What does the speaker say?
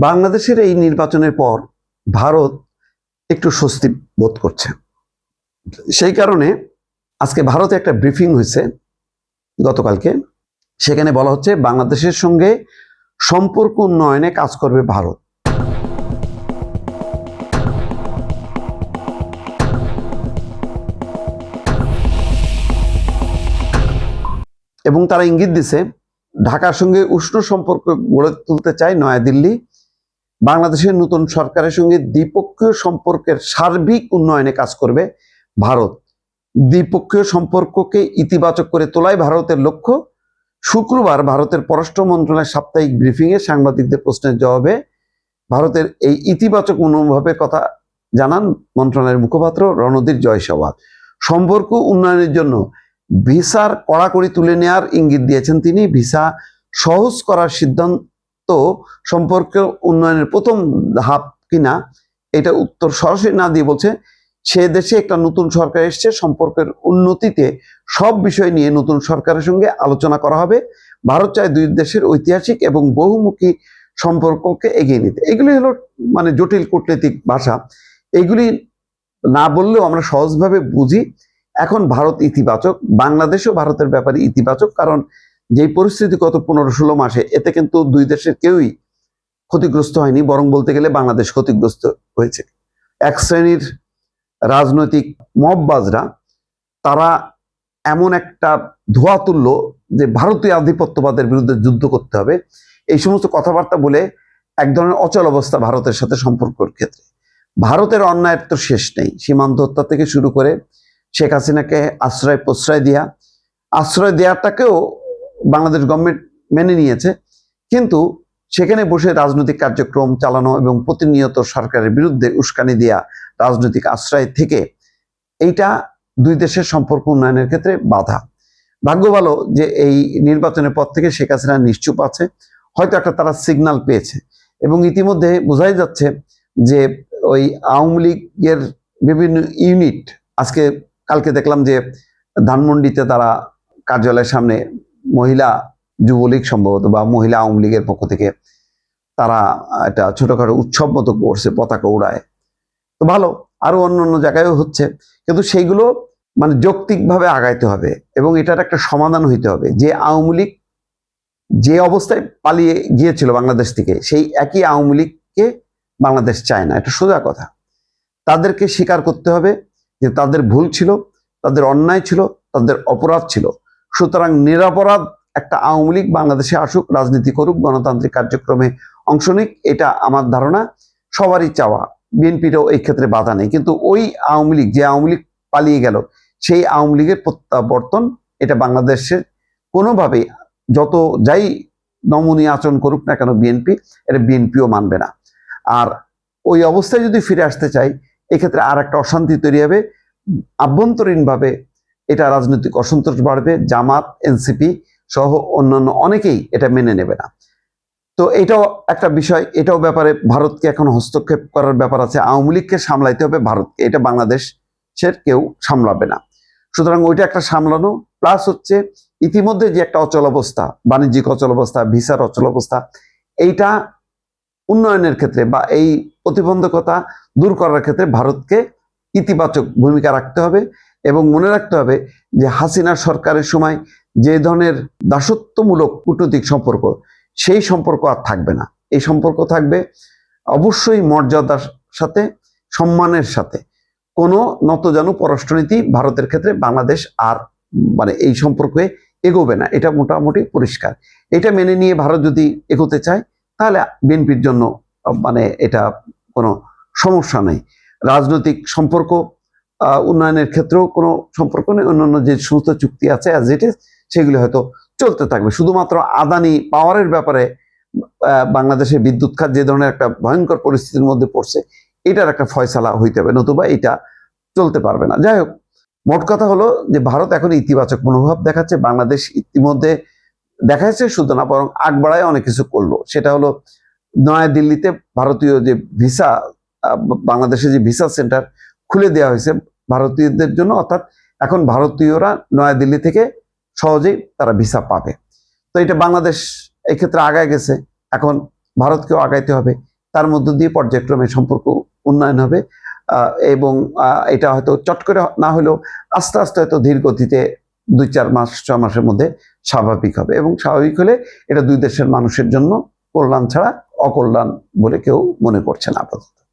বাংলাদেশের এই নির্বাচনের পর ভারত একটু স্বস্তি বোধ করছে। সেই কারণে আজকে ভারতে একটা ব্রিফিং হয়েছে গতকালকে। সেখানে বলা হচ্ছে বাংলাদেশের সঙ্গে সম্পর্ক উন্নয়নে কাজ করবে ভারত। এবং তারা ইঙ্গিত দিছে ঢাকার সঙ্গে উষ্ণ সম্পর্ক গড়ে তুলতে চায় নয়াদিল্লি। বাংলাদেশের নতুন সরকারের সঙ্গে দ্বিপক্ষীয় সম্পর্কের সার্বিক উন্নয়নে কাজ করবে ভারত। দ্বিপক্ষীয় সম্পর্ককে ইতিবাচক করে তোলাই ভারতের লক্ষ্য। শুক্রবার ভারতের পররাষ্ট্র মন্ত্রণালয়ের সাপ্তাহিক ব্রিফিংয়ে সাংবাদিকদের প্রশ্নের জবাবে ভারতের এই ইতিবাচক মনোভাবের কথা জানান মন্ত্রণালয়ের মুখপাত্র রণধীর জয়সওয়াল। সম্পর্ক উন্নয়নের জন্য ভিসার কড়াকড়ি তুলে নেওয়ার ইঙ্গিত দিয়েছেন তিনি। ভিসা সহজ করার সিদ্ধান্ত সম্পর্ক উন্নয়নের প্রথম ধাপ কিনা এটা উত্তর সরাসরি না দিয়ে বলছে সে দেশে একটা নতুন সরকার এসছে, সম্পর্কের উন্নতিতে সব বিষয় নিয়ে নতুন সরকারের সঙ্গে আলোচনা করা হবে। ভারত চায় দুই দেশের ঐতিহাসিক এবং বহুমুখী সম্পর্ককে এগিয়ে নিতে। এগুলি হলো মানে জটিল কূটনৈতিক ভাষা, এগুলি না বললেও আমরা সহজভাবে বুঝি। এখন ভারত ইতিবাচক, বাংলাদেশও ভারতের ব্যাপারে ইতিবাচক, কারণ যেই পরিস্থিতি গত 15-16 মাসে এতে কিন্তু দুই দেশের কেউই ক্ষতিগ্রস্ত হয়নি, বরং বলতে গেলে বাংলাদেশ ক্ষতিগ্রস্ত হয়েছে। এক শ্রেণীর রাজনৈতিক মববাজরা তারা এমন একটা ধোয়া তুললো যে ভারতীয় আধিপত্যবাদের বিরুদ্ধে যুদ্ধ করতে হবে, এই সমস্ত কথাবার্তা বলে এক ধরনের অচল অবস্থা ভারতের সাথে সম্পর্কের ক্ষেত্রে। ভারতের অন্যায়ের তো শেষ নেই, সীমান্ত হত্যা থেকে শুরু করে শেখ হাসিনাকে প্রশ্রয় দেওয়াটাকেও বাংলাদেশ গভর্নমেন্ট মেনে নিয়েছে, কিন্তু সেখানে বসে রাজনৈতিক কার্যক্রম চালানো এবং প্রতিনিয়ত সরকারের বিরুদ্ধে উস্কানি দেওয়া রাজনৈতিক আশ্রয় থেকে এইটা দুই দেশের সম্পর্ক উন্নয়নের ক্ষেত্রে বাধা। ভাগ্য ভালো যে এই নির্বাচনের পর থেকে শেখ হাসিনা নিশ্চুপ আছে, হয়তো একটা তারা সিগন্যাল পেয়েছে। এবং ইতিমধ্যে বোঝাই যাচ্ছে যে ওই আওয়ামী লীগের বিভিন্ন ইউনিট কালকে দেখলাম যে ধানমন্ডিতে তারা কার্যালয়ের সামনে মহিলা যুবলীগ সম্ভবত বা মহিলা আওয়ামী লীগের পক্ষ থেকে তারা একটা ছোটখাটো উৎসব মতো করছে, পতাকা উড়ায়। তো ভালো, আরো অন্য জায়গায়ও হচ্ছে, কিন্তু সেইগুলো মানে যৌক্তিকভাবে আগাইতে হবে এবং এটার একটা সমাধান হইতে হবে। যে আওয়ামী লীগ যে অবস্থায় পালিয়ে গিয়েছিল বাংলাদেশ থেকে, সেই একই আওয়ামী লীগকে বাংলাদেশ চায় না, এটা সোজা কথা। তাদেরকে স্বীকার করতে হবে যে তাদের ভুল ছিল, তাদের অন্যায় ছিল, তাদের অপরাধ ছিল। সুতরাং নিরপরাধ একটা আওয়ামী লীগ বাংলাদেশে আসুক, রাজনীতি করুক, গণতান্ত্রিক কার্যক্রমে অংশ নিক, এটা আমার ধারণা, সবারই চাওয়া। বিএনপিরও এই ক্ষেত্রে বাধা নেই, কিন্তু ওই আওয়ামী লীগ যে আওয়ামী লীগ পালিয়ে গেল, সেই আওয়ামী লীগের প্রত্যাবর্তন এটা বাংলাদেশের কোনোভাবেই, যত যাই নমনীয় আচরণ করুক না কেন বিএনপি, এটা বিএনপিও মানবে না। আর ওই অবস্থায় যদি ফিরে আসতে চাই, এক্ষেত্রে আর একটা অশান্তি তৈরি হবে, আভ্যন্তরীণভাবে এটা রাজনৈতিক অসন্তোষ বাড়বে। জামাত, এনসিপি সহ অন্যান্য অনেকেই এটা মেনে নেবে না। তো এটাও একটা বিষয়, এটাও ব্যাপারে ভারতকে এখন হস্তক্ষেপ করার ব্যাপার আছে। আওয়ামী লীগকে সামলাইতে হবে ভারতকে, এটা বাংলাদেশের কেউ সামলাবে না। সুতরাং ওইটা একটা সামলানো, প্লাস হচ্ছে ইতিমধ্যে যে একটা অচল অবস্থা, বাণিজ্যিক অচল অবস্থা, ভিসার অচল অবস্থা, এইটা উন্নয়নের ক্ষেত্রে বা এই প্রতিবন্ধকতা দূর করার ক্ষেত্রে ভারতকে ইতিবাচক ভূমিকা রাখতে হবে। এবং মনে রাখতে হবে যে হাসিনা সরকারের সময় যে ধরনের দাসত্বমূলক কূটনৈতিক সম্পর্ক, সেই সম্পর্ক আর থাকবে না। এই সম্পর্ক থাকবে অবশ্যই মর্যাদার সাথে, সম্মানের সাথে। কোনো নতজানু পররাষ্ট্রনীতি ভারতের ক্ষেত্রে বাংলাদেশ আর মানে এই সম্পর্কে এগোবে না, এটা মোটামুটি পরিষ্কার। এটা মেনে নিয়ে ভারত যদি এগোতে চায়, তাহলে বিএনপির জন্য মানে এটা কোনো সমস্যা নেই। রাজনৈতিক সম্পর্ক উন্নয়নের ক্ষেত্রেও কোনো সম্পর্ক নেই, অন্যান্য যে সমস্ত চুক্তি আছে অ্যাজ ইট ইজ সেগুলি হয়তো চলতে থাকবে। শুধুমাত্র আদানি পাওয়ারের ব্যাপারে বাংলাদেশের বিদ্যুৎ খাত যে ধরনের একটা ভয়ঙ্কর পরিস্থিতির মধ্যে পড়ছে, এটার একটা ফয়সালা হইতে হবে, নতুবা এটা চলতে পারবে না। যাই হোক, মোট কথা হলো যে ভারত এখন ইতিবাচক মনোভাব দেখাচ্ছে। বাংলাদেশ ইতিমধ্যে দেখাচ্ছে শুধু না, বরং আগ বাড়ায় অনেক কিছু করলো। সেটা হলো নয়াদিল্লিতে ভারতীয় যে ভিসা, বাংলাদেশে যে ভিসা সেন্টার খুলে দেওয়া হয়েছে ভারতীয়দের জন্য, অর্থাৎ এখন ভারতীয়রা নয়াদিল্লি থেকে সহজেই তারা ভিসা পাবে। তো এটা বাংলাদেশ এই ক্ষেত্রে আগায় গেছে। এখন ভারতকেও আগাইতে হবে, তার মধ্য দিয়ে পর্যায়ক্রমে সম্পর্ক উন্নয়ন হবে। এবং এটা হয়তো চট করে না হলেও আস্তে আস্তে হয়তো ধীর গতিতে 2-4 মাস 6 মাসের মধ্যে স্বাভাবিক হবে, এবং স্বাভাবিক হলে এটা দুই দেশের মানুষের জন্য কল্যাণ ছাড়া অকল্যাণ বলে কেউ মনে করছে না আপাতত।